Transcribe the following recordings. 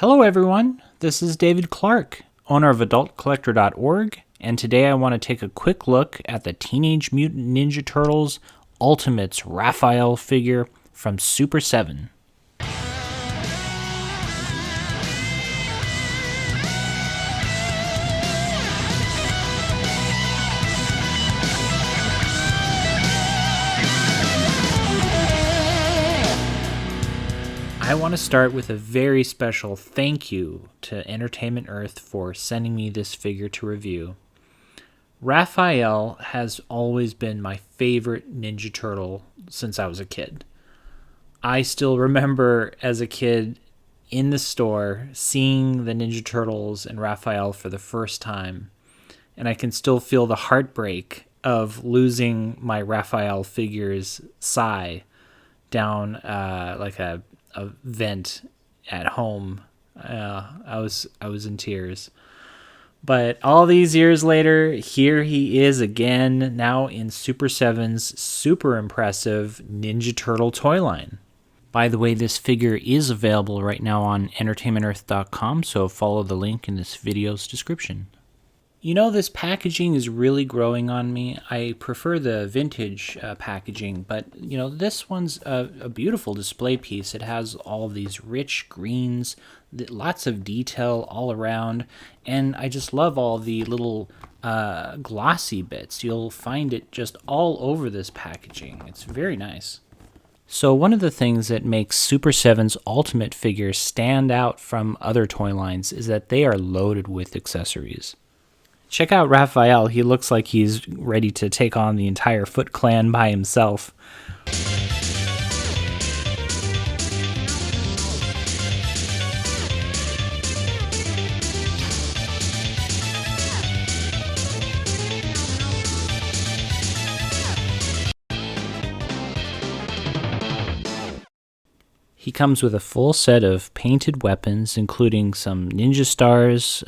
Hello everyone, this is David Clark, owner of AdultCollector.org, and today I want to take a quick look at the Teenage Mutant Ninja Turtles Ultimates Raphael figure from Super7. I want to start with a very special thank you to Entertainment Earth for sending me this figure to review. Raphael has always been my favorite Ninja Turtle since I was a kid. I still remember as a kid in the store seeing the Ninja Turtles and Raphael for the first time, and I can still feel the heartbreak of losing my Raphael figure's sigh down like a vent at home. I was in tears. But all these years later, here he is again, now in Super7's super impressive Ninja Turtle toy line. By the way, this figure is available right now on entertainmentearth.com, so follow the link in this video's description. You know, this packaging is really growing on me. I prefer the vintage packaging, but, you know, this one's a beautiful display piece. It has all of these rich greens, lots of detail all around, and I just love all the little glossy bits. You'll find it just all over this packaging. It's very nice. So one of the things that makes Super7's Ultimate figures stand out from other toy lines is that they are loaded with accessories. Check out Raphael. He looks like he's ready to take on the entire Foot Clan by himself. He comes with a full set of painted weapons, including some ninja stars,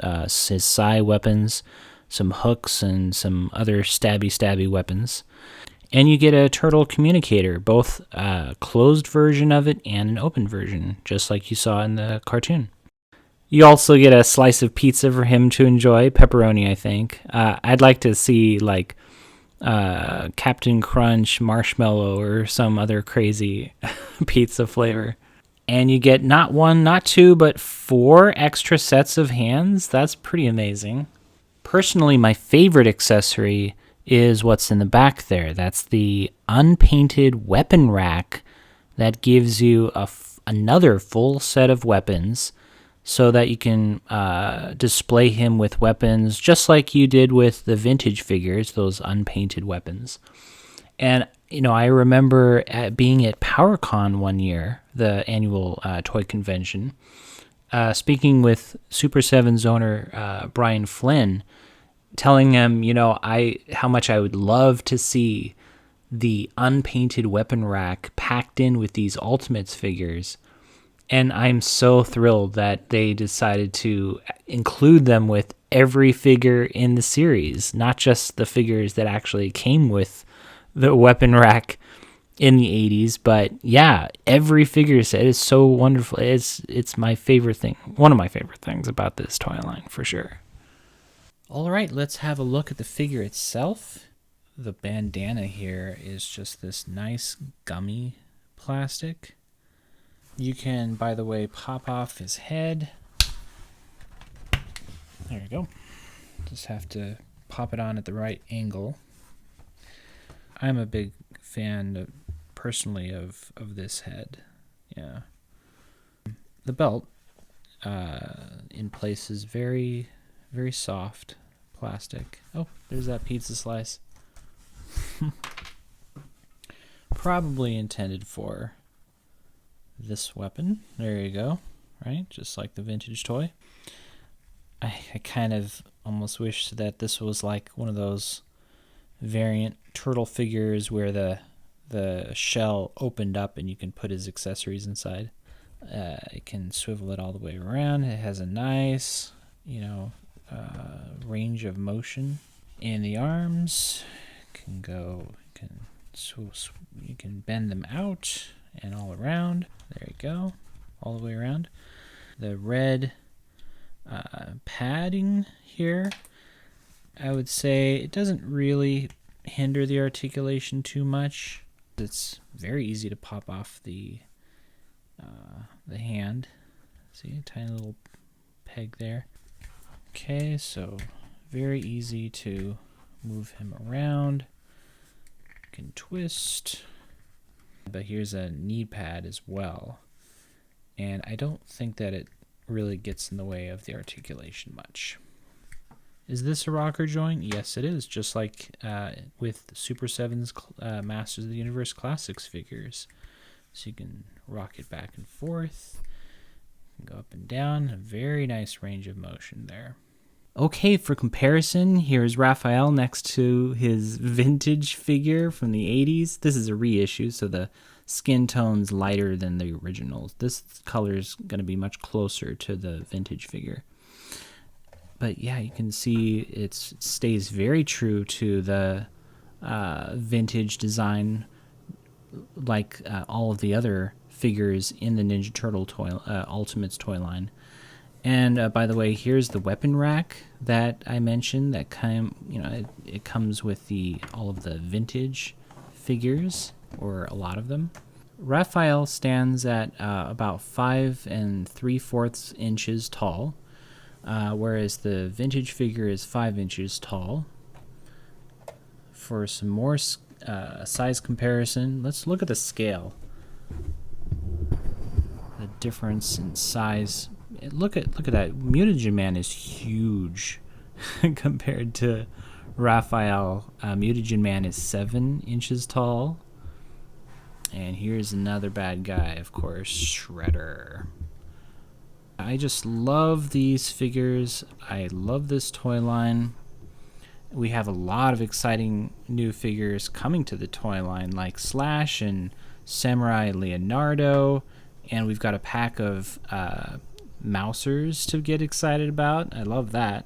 his Sai weapons, some hooks, and some other stabby weapons. And you get a turtle communicator, both a closed version of it and an open version, just like you saw in the cartoon. You also get a slice of pizza for him to enjoy, pepperoni, I think. I'd like to see, like, Captain Crunch, marshmallow, or some other crazy pizza flavor. And you get not one, not two, but 4 extra sets of hands. That's pretty amazing. Personally, my favorite accessory is what's in the back there. That's the unpainted weapon rack that gives you another full set of weapons so that you can display him with weapons just like you did with the vintage figures, those unpainted weapons. And, you know, I remember being at PowerCon one year, the annual toy convention, speaking with Super7's owner, Brian Flynn, telling him, you know, how much I would love to see the unpainted weapon rack packed in with these Ultimates figures. And I'm so thrilled that they decided to include them with every figure in the series, not just the figures that actually came with the weapon rack in the 80s, but yeah, every figure set is so wonderful. It's my favorite thing, one of my favorite things about this toy line for sure. All right, let's have a look at the figure itself. The bandana here is just this nice gummy plastic. You can, by the way, pop off his head. There you go. Just have to pop it on at the right angle. I'm a big fan, personally, of this head. Yeah. The belt, in place, is very, very soft plastic. Oh, there's that pizza slice. Probably intended for this weapon. There you go. Right? Just like the vintage toy. I kind of almost wish that this was like one of those variant turtle figures where the shell opened up and you can put his accessories inside. It can swivel it all the way around. It has a nice, you know, range of motion. And the arms you can bend them out and all around. There you go, all the way around. The red padding here, I would say it doesn't really hinder the articulation too much. It's very easy to pop off the hand. See, a tiny little peg there. Okay, so very easy to move him around. You can twist. But here's a knee pad as well. And I don't think that it really gets in the way of the articulation much. Is this a rocker joint? Yes, it is, just like with Super7's Masters of the Universe Classics figures. So you can rock it back and forth, go up and down, a very nice range of motion there. Okay, for comparison, here's Raphael next to his vintage figure from the 80s. This is a reissue, so the skin tone's lighter than the originals. This color is going to be much closer to the vintage figure. But yeah, you can see it stays very true to the vintage design, like all of the other figures in the Ninja Turtle Ultimates toy line. And by the way, here's the weapon rack that I mentioned. That it comes with all of the vintage figures, or a lot of them. Raphael stands at about 5 3/4 inches tall, whereas the vintage figure is 5 inches tall. For some more size comparison, let's look at the scale. The difference in size. Look at that. Mutagen Man is huge compared to Raphael. Mutagen Man is 7 inches tall. And here's another bad guy, of course, Shredder. I just love these figures. I love this toy line. We have a lot of exciting new figures coming to the toy line, like Slash and Samurai Leonardo. And we've got a pack of Mousers to get excited about. I love that.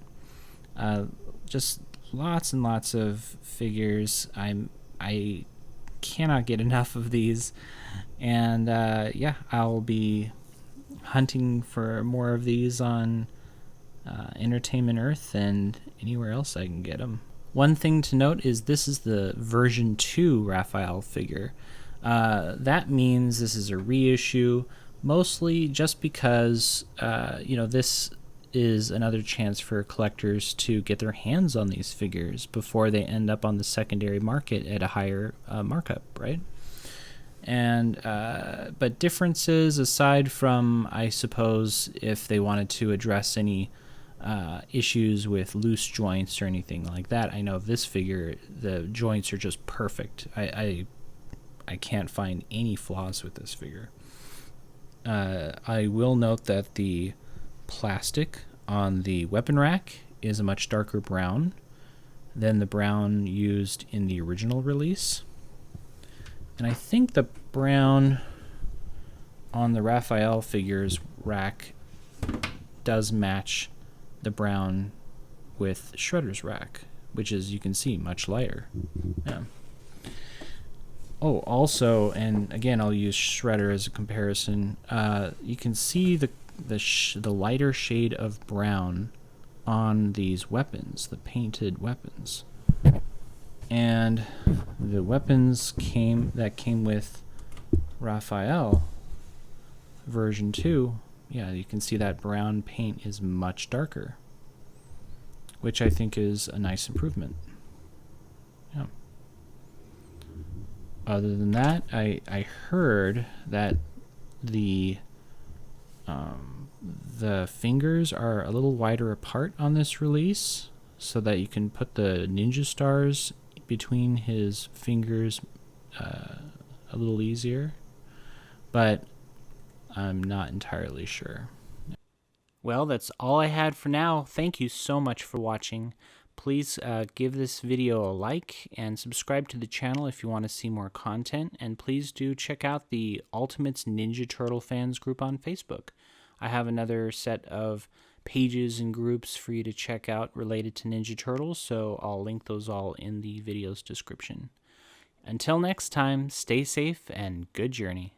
Just lots and lots of figures. I cannot get enough of these, and yeah, I'll be hunting for more of these on Entertainment Earth and anywhere else I can get them. One thing to note is this is the version 2 Raphael figure. That means this is a reissue, mostly just because this is another chance for collectors to get their hands on these figures before they end up on the secondary market at a higher markup, right? And but differences aside from, I suppose, if they wanted to address any issues with loose joints or anything like that, I know this figure, the joints are just perfect. I can't find any flaws with this figure. I will note that the plastic on the weapon rack is a much darker brown than the brown used in the original release. And I think the brown on the Raphael figures rack does match the brown with Shredder's rack, which is, you can see, much lighter. Yeah. Oh, also, and again, I'll use Shredder as a comparison. You can see the lighter shade of brown on these weapons, the painted weapons. And the weapons that came with Raphael version 2, yeah, you can see that brown paint is much darker, which I think is a nice improvement. Yeah. Other than that, I heard that the fingers are a little wider apart on this release, so that you can put the ninja stars between his fingers a little easier, but I'm not entirely sure. Well, that's all I had for now. Thank you so much for watching. Please give this video a like and subscribe to the channel if you want to see more content, and please do check out the Ultimates Ninja Turtle fans group on Facebook. I have another set of pages and groups for you to check out related to Ninja Turtles, so I'll link those all in the video's description. Until next time, stay safe and good journey.